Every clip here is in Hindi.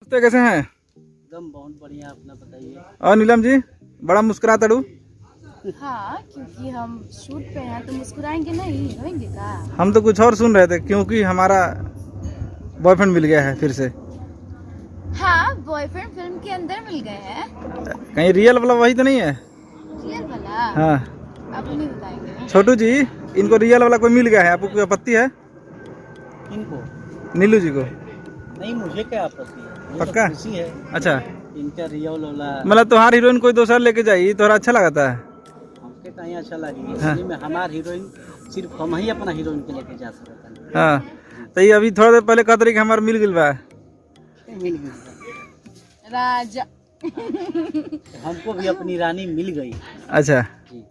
तो कैसे हैं? एकदम बहुत बढ़िया, अपना बताइए। और नीलम जी बड़ा मुस्कुराता अड़ू। हाँ, क्योंकि हम शूट पे हैं तो मुस्कुराएंगे नहीं, रोएंगे का? हम तो कुछ और सुन रहे थे, क्योंकि हमारा बॉयफ्रेंड मिल गया है फिर से। हाँ, बॉयफ्रेंड फिल्म के अंदर मिल गए हैं। कहीं रियल वाला वही तो नहीं है? रियल वाला? हाँ अब नहीं बताएंगे। छोटू जी, इनको रियल वाला कोई मिल गया है, आपको कोई आपत्ति है? इनको नीलू जी को? नहीं, मुझे क्या आपत्ति है, मुझे पक्का? तो खुशी है। अच्छा, इनका रियल वाला मतलब तुम्हार हीरोइन कोई दूसरा लेके जाई तो अच्छा लगता है? हमके कहीं अच्छा लगी। हाँ। में हमार हीरोइन सिर्फ हम ही अपना हीरोइन के लेके जा सकते हैं। हाँ, तो ये अभी थोड़ा देर पहले कहते रही कि हमारा मिल गई बा। मिल गई राजा। हमको भी अपनी रानी मिल गई। अच्छा, जी।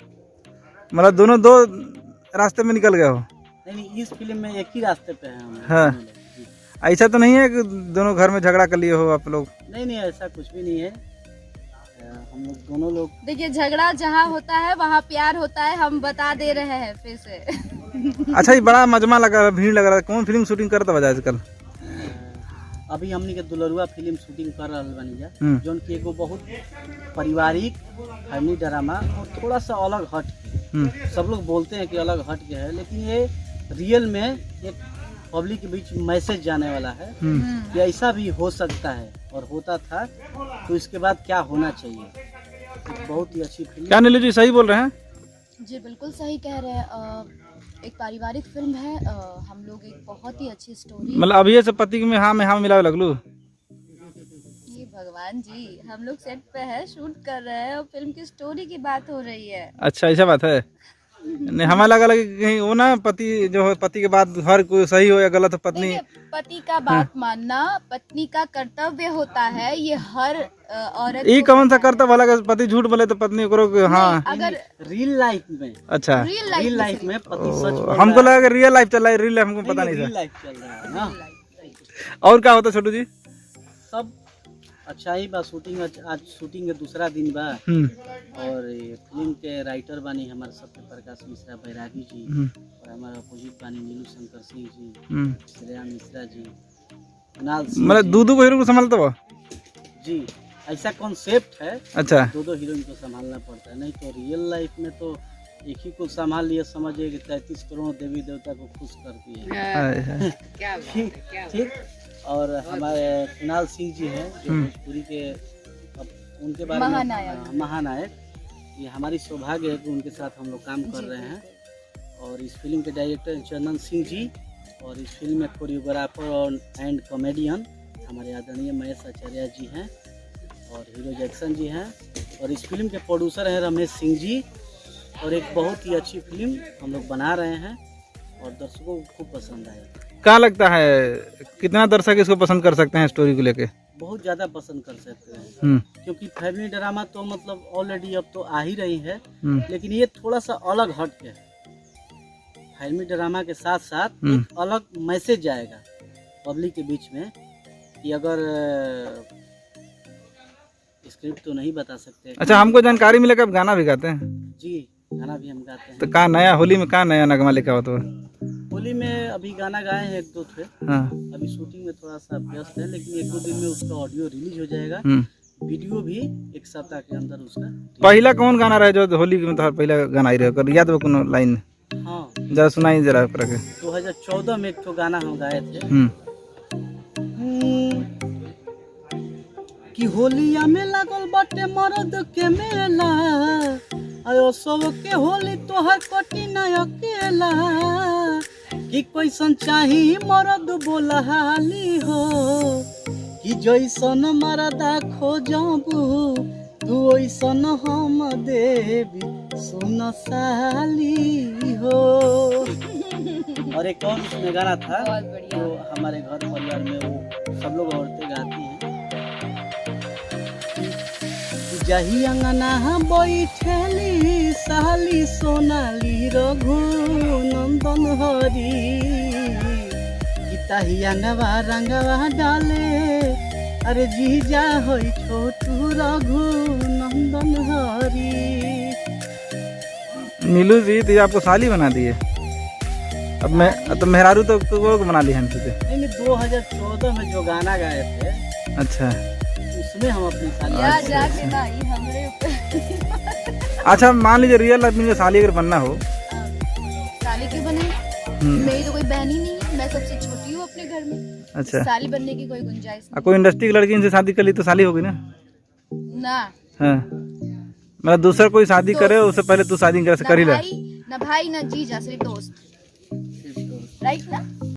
मतलब दोनों दो रास्ते में निकल गए हो? नहीं, इस फिल्म में एक ही रास्ते पे हैं हम। हाँ। दोनों लोग। जी। ऐसा तो नहीं है कि दोनों घर में झगड़ा कर लिए हो आप लोग? नहीं, ऐसा कुछ भी नहीं है। हम लोग दोनों लोग देखिए, झगड़ा जहाँ होता है वहाँ प्यार होता है, हम बता दे रहे हैं फिर से। अच्छा, ये बड़ा मजमा लगा, भीड़ लग रहा है। कौन फिल्म शूटिंग करता बजा आजकल? अभी हमने के दुलरुआ फिल्म शूटिंग कर रहा बनी जा, हम्म। जोन की एगो बहुत पारिवारिक फैमिली ड्रामा और थोड़ा सा अलग हट के। सब लोग बोलते हैं कि अलग हट के है, लेकिन ये रियल में एक पब्लिक के बीच मैसेज जाने वाला है कि ऐसा भी हो सकता है और होता था, तो इसके बाद क्या होना चाहिए। एक बहुत ही अच्छी फिल्म। क्या नीलू जी सही बोल रहे हैं? जी बिल्कुल सही कह रहे हैं। एक पारिवारिक फिल्म है। हम लोग एक बहुत ही अच्छी स्टोरी। मतलब अभी से पति में हाँ मिला लगलू? ये भगवान जी, हम लोग सेट पे है, शूट कर रहे हैं और फिल्म की स्टोरी की बात हो रही है। अच्छा, ऐसा बात है। नहीं, हमें लगा कि कहीं वो ना पति जो है, पति के बाद हर कोई सही हो या गलत हो, पत्नी। देखिए, पति का बात मानना पत्नी का कर्तव्य होता है, ये हर औरत ये को कौन सा पता है। करता भला कि पति झूठ बोले तो पत्नी करो कि हाँ? नहीं, अगर रियल लाइफ में, अच्छा, रियल लाइफ में पति सच बोल हमको रहा है। लगा कि रियल लाइफ चल रहा है, रियल लाइफ हमको पता नहीं रियल था। लाइफ चल रहा है ना। और क्या होता छोटू जी? सब अच्छा ही बा। शूटिंग आज शूटिंग के दूसरा दिन बा। और ये फिल्म के राइटर बानी हमारे सत्य प्रकाश मिश्रा बैरागी जी, और हमारे अपोजिट बानी नीलू शंकर सिंह जी, श्रेया मिश्रा जी, कुणाल सिंह मतलब जी। दो हीरो को संभालता हुआ? जी, ऐसा कॉन्सेप्ट है। अच्छा, दो हीरोइन को संभालना पड़ता है, नहीं तो रियल लाइफ में तो एक ही को संभाल लिए, समझिए कि 33 करोड़ देवी देवता को खुश करती है। ठीक। और हमारे कुणाल सिंह जी हैं जो भोजपुरी के, अब उनके बारे में महानायक। ये हमारी सौभाग्य है कि उनके साथ हम लोग काम कर रहे हैं। और इस फिल्म के डायरेक्टर चंदन सिंह जी, और इस फिल्म में कोरियोग्राफर और एंड कॉमेडियन हमारे आदरणीय महेश आचार्य जी हैं, और हीरो जैक्सन जी हैं, और इस फिल्म के प्रोड्यूसर हैं रमेश सिंह जी। और एक बहुत ही अच्छी फिल्म हम लोग बना रहे हैं और दर्शकों को खूब पसंद आएगी। क्या लगता है कितना दर्शक इसको पसंद कर सकते हैं स्टोरी को लेके? बहुत ज़्यादा पसंद कर सकते हैं, क्योंकि फैमिली ड्रामा तो मतलब ऑलरेडी अब तो आ ही रही है, लेकिन ये थोड़ा सा अलग हट के है। फैमिली ड्रामा के साथ साथ एक अलग मैसेज जाएगा पब्लिक के बीच में, कि अगर स्क्रिप्ट तो नहीं बता सकते। अच्छा, हमको जानकारी मिला कि आप गाना भी गाते हैं? जी, गाना भी हम गाते हैं। तो कहाँ नया होली में कहाँ नया नगमा लेके आओ? तो होली में अभी गाना गाए हैं 1-2 थे। हाँ। अभी शूटिंग में थोड़ा सा व्यस्त है, लेकिन 1-2 दिन में उसका ऑडियो रिलीज हो जाएगा। वीडियो भी एक सप्ताह के अंदर उसका। पहला कौन गाना रहे जो होली में तो पहला गाना ही रहे, याद हो कोनो लाइन? हाँ, जरा सुनाई जरा करके। 2014 में एक तो गाना हम गाए थे कि होलिया में लागल बाटे मरद के मेला, आयो सब के होली तोहर कटी ना अकेला, कि कैसन चाही मरद बोला हाली हो, कि जैसन मरदा खोजबू तू ओइसन हम देवी सुन साली हो। और एक और उसमें गाना था जो हमारे घर परिवार में वो सब लोग औरतें गाती हैं, जही अंगना बैठेली साली सोनाली रघु नंदन हरी, ताही अंगवा रंगवा डाले, अरे जीजा होई छोटू रघु नंदन हरी। नीलू जी तो आपको साली बना दिए, अब मैं तो मेहरारू तो बना ली हम। 2014 में जो गाना गाए थे अच्छा उसमें हम अपनी साली या जाके भाई हमरे ऊपर अच्छा, मान लीजिए रियल लाइफ में साली अगर बनना हो, साली क्यों बने? मेरी तो कोई बहन ही नहीं है, मैं सबसे छोटी हूँ अपने घर में। अच्छा, साली बनने की कोई गुंजाइश कोई इंडस्ट्री की लड़की इनसे शादी कर ली तो साली होगी ना? नहीं ना। हाँ, मतलब दूसरा कोई शादी करे उससे पहले तू शादी कर ही ले। ना भाई ना जीजा, सिर्फ दोस्त, राइट ना?